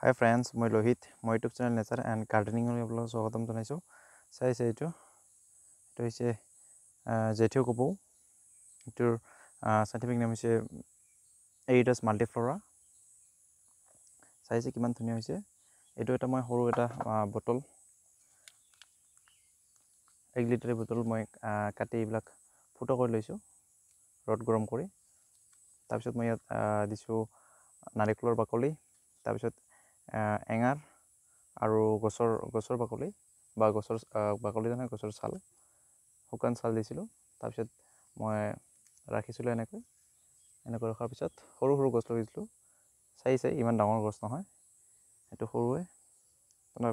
Hi friends, মই লোহিত মই YouTube channel nature and গাৰ্ডেনিঙৰ আপোনালোকক স্বাগতম জনাইছোঁ। চাইছে এইটো হৈছে জেঠিও কপৌ। এইটোৰ চাইণ্টিফিক নেম হৈছে Aeridas multiflora। চাইছে কিমান ধুনীয়া হৈছে। এইটো এটা মই সৰু এটা বটল 1 লিটাৰ বটল মই কাটি এইবিলাক ফুটা কৰি লৈছোঁ ৰ'দ গৰম কৰি। তাৰপিছত মই ইয়াত দিছোঁ নাৰিকলৰ বাকলি, তাৰপিছত এঙাৰ আৰু গছৰ বাকলি বা গছৰ বাকলি নহয়, গছৰ ছাল, শুকান ছাল দিছিলোঁ। তাৰপিছত মই ৰাখিছিলোঁ এনেকৈ ৰখাৰ পিছত সৰু সৰু গছ লগাইছিলোঁ। চাই ইমান ডাঙৰ গছ নহয়, সেইটো সৰুৱে।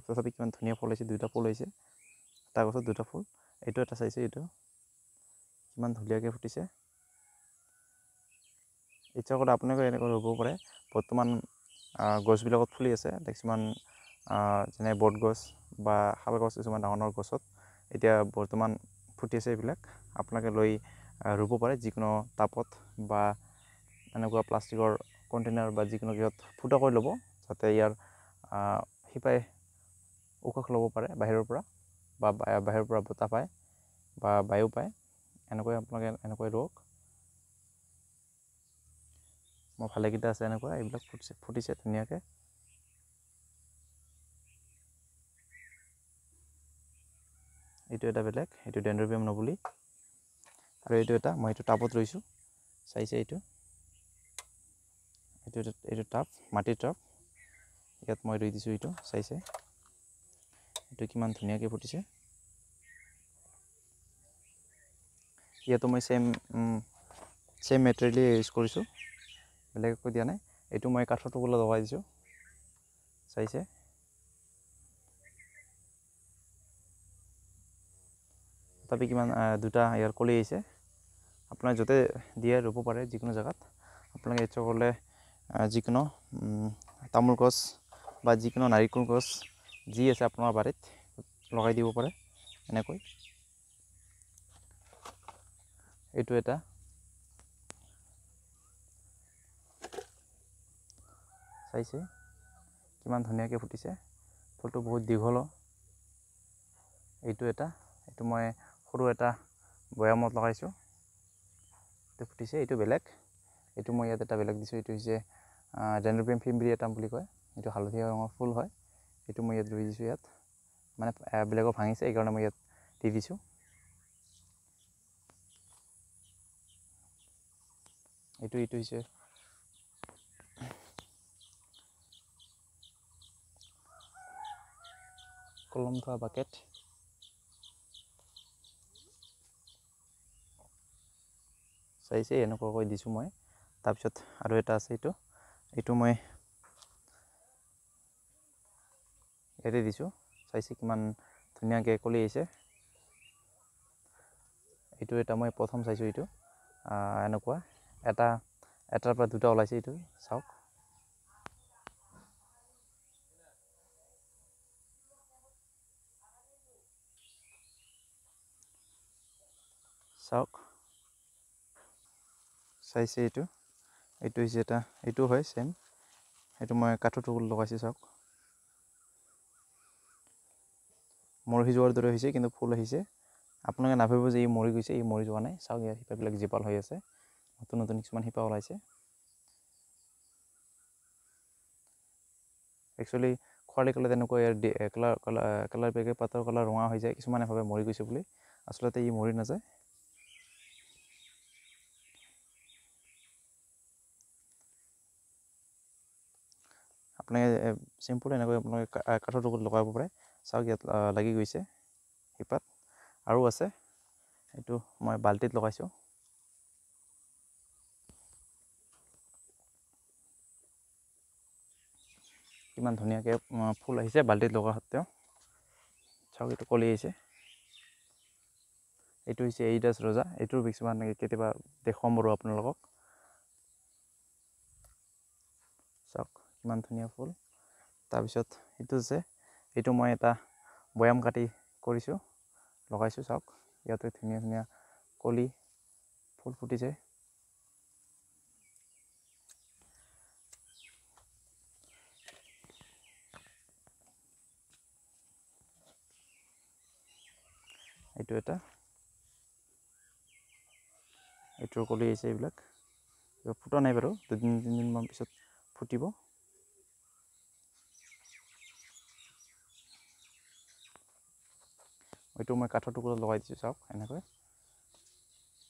তথাপি কিমান ধুনীয়া ফুল হৈছে, 2টা ফুল হৈছে এটা গছত 2টা ফুল। এইটো এটা চাইছে, এইটো কিমান ধুনীয়াকৈ ফুটিছে। ইচ্ছা কৰিলে আপোনালোকে এনেকৈ ৰুব পাৰে। বৰ্তমান গছবিলাকত ফুলি আছে কিছুমান, যেনে বট গছ বা শাল গছ, কিছুমান ডাঙৰ ডাঙৰ গছত এতিয়া বৰ্তমান ফুটি আছে। এইবিলাক আপোনালোকে লৈ ৰুব পাৰে যিকোনো টাবত বা এনেকুৱা প্লাষ্টিকৰ কণ্টেইনাৰ বা যিকোনো কিহত ফুটা কৰি ল'ব, যাতে ইয়াৰ শিপাই উশাহ ল'ব পাৰে বাহিৰৰ পৰা বতাহ পায় বা বায়ু পায়। আপোনালোকে এনেকৈ ৰুৱক। মোৰ ভালেকেইটা আছে এনেকুৱা, এইবিলাক ফুটিছে ধুনীয়াকৈ। এইটো এটা বেলেগ, এইটো ডেনড্ৰবিয়াম নবুলি। আৰু এইটো এটা মই এইটো টাবত ৰুইছোঁ। চাইছে এইটো টাব, মাটিৰ টাব, ইয়াত মই ৰুই দিছোঁ। এইটো চাইছে, এইটো কিমান ধুনীয়াকৈ ফুটিছে। ইয়াতো মই চেম মেটেৰিয়েলেই ইউজ কৰিছোঁ, বেলেগ একো দিয়া নাই। এইটো মই কাঠৰ টুকুৰা লগাই দিছোঁ। চাইছে তথাপি কিমান 2টা ইয়াৰ কলি আহিছে। আপোনাৰ য'তে দিয়ে ৰুব পাৰে, যিকোনো জেগাত। আপোনালোকে ইচ্ছা কৰিলে যিকোনো তামোল গছ বা যিকোনো নাৰিকল গছ যি আছে আপোনাৰ বাৰীত লগাই দিব পাৰে এনেকৈ। এইটো এটা চাইছে কিমান ধুনীয়াকৈ ফুটিছে, ফুলটো বহুত দীঘল। এইটো মই সৰু এটা বৈয়ামত লগাইছোঁ, এইটো ফুটিছে। এইটো বেলেগ, এইটো মই ইয়াত এটা বেলেগ দিছোঁ। এইটো হৈছে ডেনড্ৰবিয়াম ফিম্ব্ৰিয়েটাম বুলি কয়। এইটো হালধীয়া ৰঙৰ ফুল হয়। এইটো মই ইয়াত ৰুই দিছোঁ। ইয়াত মানে বেলেগৰ ভাঙিছে, এইকাৰণে মই ইয়াত দি দিছোঁ। এইটো হৈছে কলম থোৱা বাকেট। চাইছে এনেকুৱাকৈ দিছোঁ মই। তাৰপিছত আৰু এটা আছে, এইটো মই ইয়াতে দিছোঁ। চাইছে কিমান ধুনীয়াকৈ কলি আহিছে। এইটো এটা মই প্ৰথম চাইছোঁ। এইটো এনেকুৱা এটাৰ পৰা 2টা ওলাইছে। এইটো চাওক, চাইছে এইটো হৈছে এটা, এইটো হয় চেম। এইটো মই কাঠৰ টুকুৰা লগাইছোঁ। চাওক, মৰহি যোৱাৰ দৰে হৈছে, কিন্তু ফুল আহিছে। আপোনালোকে নাভাবিব যে ই মৰি গৈছে, ই মৰি যোৱা নাই। চাওক, ইয়াৰ শিপাবিলাক জীপাল হৈ আছে, নতুন নতুন কিছুমান শিপা ওলাইছে। একচুৱেলি খৰালি কালত তেনেকুৱা ইয়াৰ কালাৰ বেগে পাতৰ কালাৰ ৰঙা হৈ যায়। কিছুমানে ভাবে মৰি গৈছে বুলি, আচলতে ই মৰি নাযায়। আপোনালোকে চিম্পুল এনেকৈ আপোনালোকে কাঠৰ টুকুৰা লগাব পাৰে। চাওক, ইয়াত লাগি গৈছে শিপাত, আৰু আছে। এইটো মই বাল্টিত লগাইছোঁ। কিমান ধুনীয়াকৈ ফুল আহিছে বাল্টিত লগা সত্ত্বেও। চাওক, এইটো কলি আহিছে। এইটো হৈছে এৰিডাছ ৰজা। এইটোৰ কিছুমান কেতিয়াবা দেখুৱাম বাৰু আপোনালোকক। চাওক, কিমান ধুনীয়া ফুল। তাৰপিছত এইটো মই এটা বৈয়াম কাটি কৰিছোঁ, লগাইছোঁ। চাওক, ইয়াতে ধুনীয়া ধুনীয়া কলি ফুল ফুটিছে। এইটো এটা, এইটোৰ কলি আহিছে। এইবিলাক ফুটা নাই বাৰু, 2-3 দিনমান পিছত ফুটিব। এইটো মই কাঠৰ টুকুৰাত লগাই দিছোঁ, চাওক এনেকৈ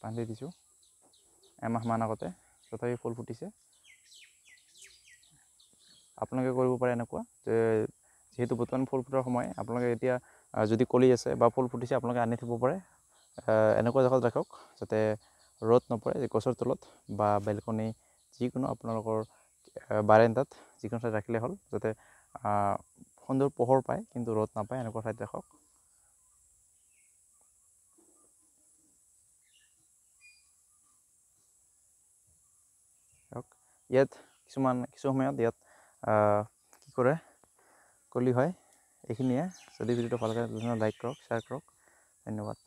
বান্ধি দিছোঁ এমাহমান আগতে, তথাপি ফুল ফুটিছে। আপোনালোকে কৰিব পাৰে এনেকুৱা, যে যিহেতু বৰ্তমান ফুল ফুটাৰ সময়, আপোনালোকে এতিয়া যদি কলি আছে বা ফুল ফুটিছে, আপোনালোকে আনি থ'ব পাৰে। এনেকুৱা জেগাত ৰাখক যাতে ৰ'দ নপৰে, গছৰ তলত বা বেলকনি, যিকোনো আপোনালোকৰ বাৰান্দাত যিকোনো ঠাইত ৰাখিলে হ'ল, যাতে সুন্দৰ পোহৰ পায় কিন্তু ৰ'দ নাপায়, এনেকুৱা ঠাইত ৰাখক। ইয়াত কিছু সময়ত ইয়াত কি কৰে, কলি হয়। এইখিনিয়ে, যদি ভিডিঅ'টো ভাল লাগে লাইক কৰক, শ্বেয়াৰ কৰক। ধন্যবাদ।